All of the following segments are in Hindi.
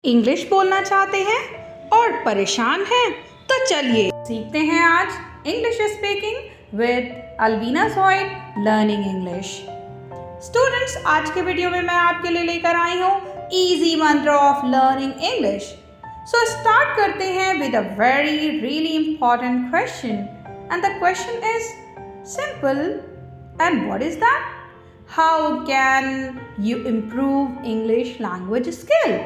इंग्लिश बोलना चाहते हैं और परेशान हैं तो चलिए सीखते हैं आज इंग्लिश स्पीकिंग विद अलवीना सॉइड लर्निंग इंग्लिश। स्टूडेंट्स, आज के वीडियो में मैं आपके लिए लेकर आई हूँ इजी मंत्र of learning English. So start करते हैं with a very really important question and the question is simple and what is that? How can you improve English language skill?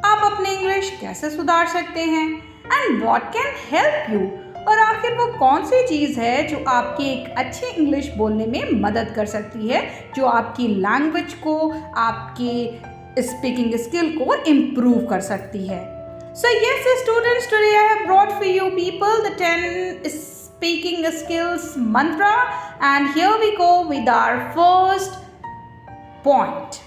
आप अपनी इंग्लिश कैसे सुधार सकते हैं and what can help you? और आखिर वो कौन सी चीज़ है जो आपकी एक अच्छी इंग्लिश बोलने में मदद कर सकती है, जो आपकी लैंग्वेज को, आपके स्पीकिंग स्किल को इम्प्रूव कर सकती है। So yes students, today I have brought for you people the 10 speaking skills mantra and here we go with our first point।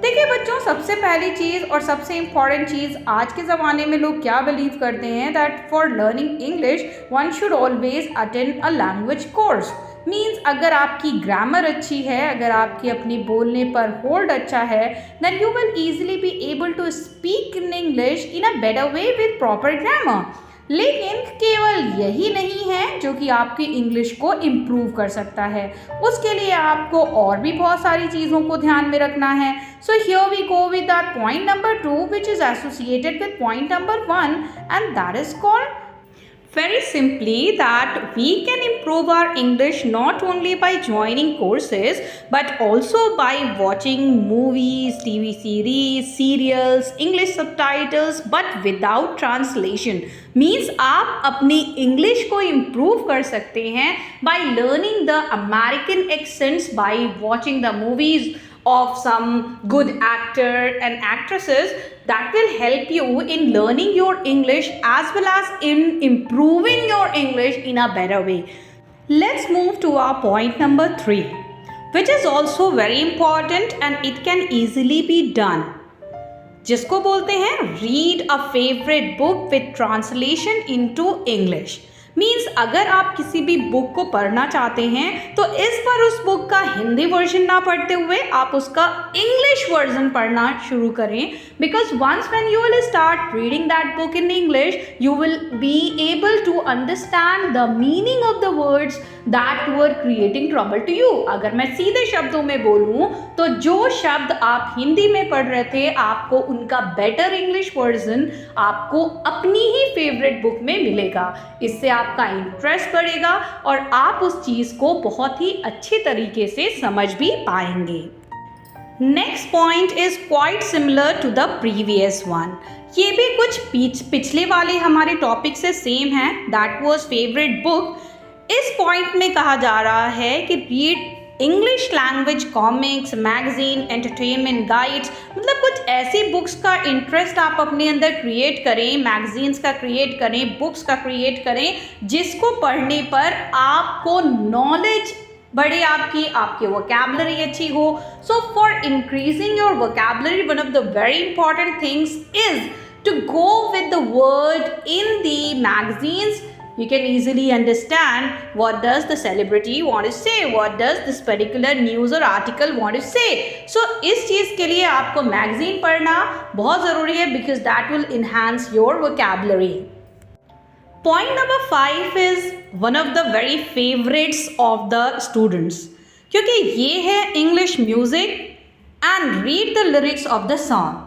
देखिए बच्चों, सबसे पहली चीज़ और सबसे इम्पॉर्टेंट चीज़ आज के ज़माने में लोग क्या बिलीव करते हैं that for learning English one should always attend a language course. Means अगर आपकी ग्रामर अच्छी है, अगर आपकी अपनी बोलने पर होल्ड अच्छा है, then you will easily be able to speak in English in a better way with proper grammar. लेकिन केवल यही नहीं है जो कि आपकी इंग्लिश को इम्प्रूव कर सकता है, उसके लिए आपको और भी बहुत सारी चीज़ों को ध्यान में रखना है। So here we go with that point number 2 which is associated with point number 1 and that is called very simply that we can improve our English not only by joining courses but also by watching movies, TV series, serials, English subtitles but without translation। Means आप अपनी English को improve कर सकते हैं by learning the American accents by watching the movies of some good actor and actresses that will help you in learning your English as well as in improving your English in a better way। Let's move to our point number 3 which is also very important and it can easily be done, जिसको बोलते हैं read a favorite book with translation into English। Means अगर आप किसी भी बुक को पढ़ना चाहते हैं तो इस बार उस बुक का हिंदी वर्जन ना पढ़ते हुए आप उसका इंग्लिश वर्जन पढ़ना शुरू करें, because once when you will start reading that book in English you will be able to understand the meaning of the words that were creating trouble to you. अगर मैं सीधे शब्दों में बोलूँ तो जो शब्द आप हिंदी में पढ़ रहे थे आपको उनका बेटर इंग्लिश वर्जन आपको अपनी ही फेवरेट बुक में मिलेगा। इससे आपका इंटरेस्ट बढ़ेगा और आप उस चीज़ को बहुत ही अच्छे तरीके से समझ भी पाएंगे। Next point is quite similar to the previous one. ये भी कुछ पिछले वाले हमारे टॉपिक से सेम है, दैट वाज फेवरेट बुक। इस पॉइंट में कहा जा रहा है कि read English language comics, magazine, entertainment guides, मतलब कुछ ऐसी बुक्स का इंटरेस्ट आप अपने अंदर क्रिएट करें, मैगजीन्स का क्रिएट करें, बुक्स का क्रिएट करें, जिसको पढ़ने पर आपको नॉलेज बढ़े, आपकी वोकैबुलरी अच्छी हो। So for increasing your vocabulary one of the very important things is to go with the word in the magazines. You can easily understand what does the celebrity want to say, what does this particular news or article want to say। So इस चीज़ के लिए आपको मैगजीन पढ़ना बहुत ज़रूरी है because that will enhance your vocabulary। Point number 5 is one of the very favorites of the students, क्योंकि ये है English music and read the lyrics of the song।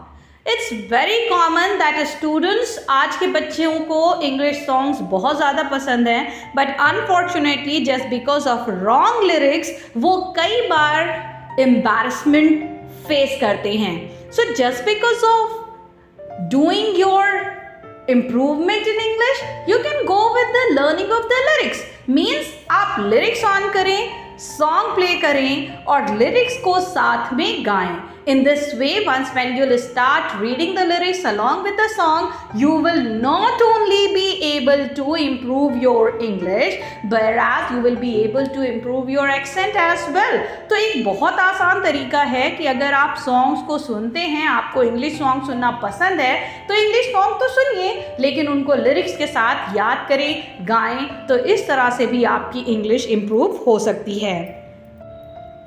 It's very common that students, आज के बच्चों को इंग्लिश सॉन्ग्स बहुत ज़्यादा पसंद हैं, but unfortunately just because of wrong lyrics वो कई बार एम्बैरसमेंट फेस करते हैं। So just because of doing your improvement in English you can go with the learning of the lyrics. Means आप लिरिक्स ऑन करें, सॉन्ग प्ले करें और लिरिक्स को साथ में गाएं। In this way, once when you will start reading the lyrics along with the song, you will not only be able to improve your English, whereas you will be able to improve your accent as well। तो एक बहुत आसान तरीका है कि अगर आप सॉन्ग्स को सुनते हैं, आपको इंग्लिश सॉन्ग सुनना पसंद है, तो इंग्लिश सॉन्ग तो सुनिए लेकिन उनको लिरिक्स के साथ याद करें, गाएं, तो इस तरह से भी आपकी इंग्लिश इम्प्रूव हो सकती है।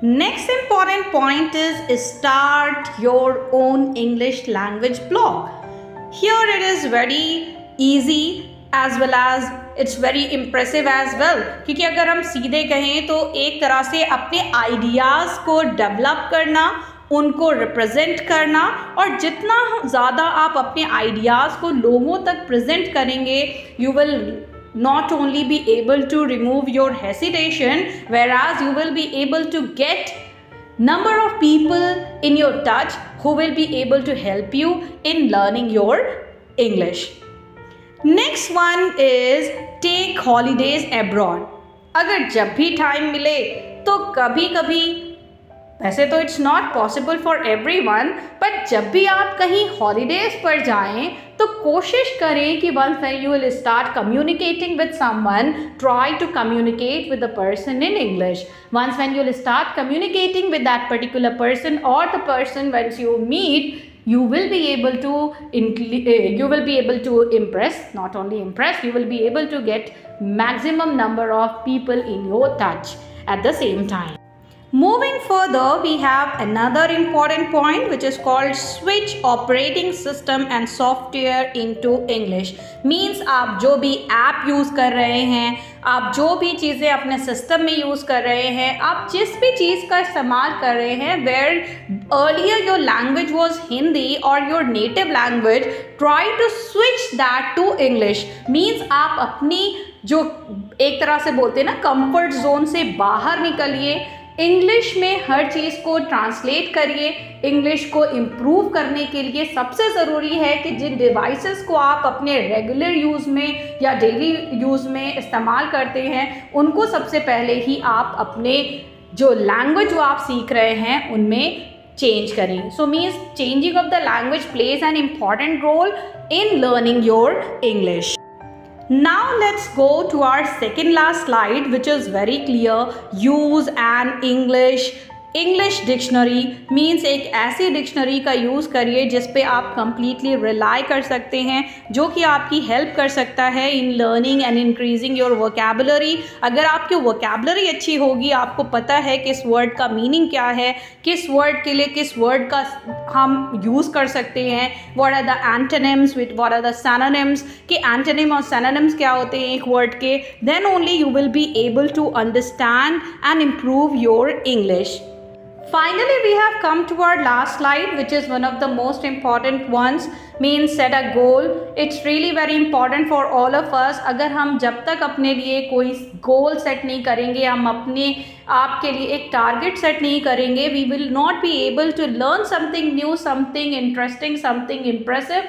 Next important point is start your own English language blog. Here it is very easy as well as it's very impressive as well, क्योंकि अगर हम सीधे कहें तो एक तरह से अपने आइडियाज़ को डेवलप करना, उनको रिप्रेजेंट करना, और जितना ज़्यादा आप अपने आइडियाज़ को लोगों तक प्रेजेंट करेंगे, you will not only be able to remove your hesitation, whereas you will be able to get number of people in your touch who will be able to help you in learning your English. Next one is take holidays abroad. अगर जब भी टाइम मिले तो कभी कभी, वैसे तो it's not possible for everyone, but जब भी आप कहीं हॉलीडेज पर जाएं तो कोशिश करें कि once when you will start communicating with someone, try to communicate with the person in English. Once when you will start communicating with that particular person और the person when you meet, you will be able to impress, not only impress, you will be able to get maximum number of people in your touch at the same time. Moving further, we have another important point which is called switch operating system and software into English. Means आप जो भी ऐप यूज़ कर रहे हैं, आप जो भी चीज़ें अपने सिस्टम में यूज़ कर रहे हैं, आप जिस भी चीज़ का इस्तेमाल कर रहे हैं, where earlier your language was Hindi or your native language, try to switch that to English. Means आप अपनी जो एक तरह से बोलते हैं ना कंफर्ट जोन से बाहर निकलिए, इंग्लिश में हर चीज़ को ट्रांसलेट करिए. इंग्लिश को इम्प्रूव करने के लिए सबसे ज़रूरी है कि जिन डिवाइसेस को आप अपने रेगुलर यूज़ में या डेली यूज़ में इस्तेमाल करते हैं, उनको सबसे पहले ही आप अपने जो लैंग्वेज जो आप सीख रहे हैं उनमें चेंज करें. So means changing of the language plays an important role in learning your English. Now let's go to our second last slide, which is very clear. Use an English dictionary. Means एक ऐसी डिक्शनरी का यूज़ करिए जिस पे आप completely rely कर सकते हैं, जो कि आपकी हेल्प कर सकता है in learning and increasing your vocabulary. अगर आपकी vocabulary अच्छी होगी, आपको पता है किस वर्ड का मीनिंग क्या है, किस वर्ड के लिए किस वर्ड का हम यूज़ कर सकते हैं, what are the antonyms, what are the synonyms, कि antonym और synonyms क्या होते हैं एक वर्ड के, then only you will be able to understand and improve your English. Finally, we have come to our last slide, which is one of the most important ones. Means set a goal. It's really very important for all of us. अगर हम जब तक अपने लिए कोई गोल सेट नहीं करेंगे, हम अपने आप के लिए एक टारगेट सेट नहीं करेंगे, we will not be able to learn something new, something interesting, something impressive.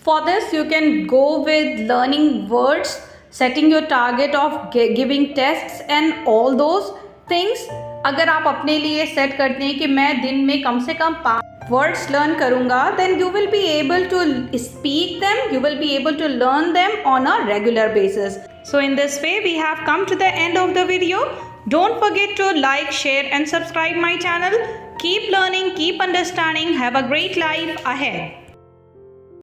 For this, you can go with learning words, setting your target of giving tests and all those things. अगर आप अपने लिए सेट करते हैं कि मैं दिन में कम से कम 5 वर्ड्स लर्न करूँगा, then you will be able to speak them, you will be able to learn them on a regular basis. So in this way, we have come to the end of the video. Don't forget to like, share and subscribe my channel. Keep learning, keep understanding. Have a great life ahead.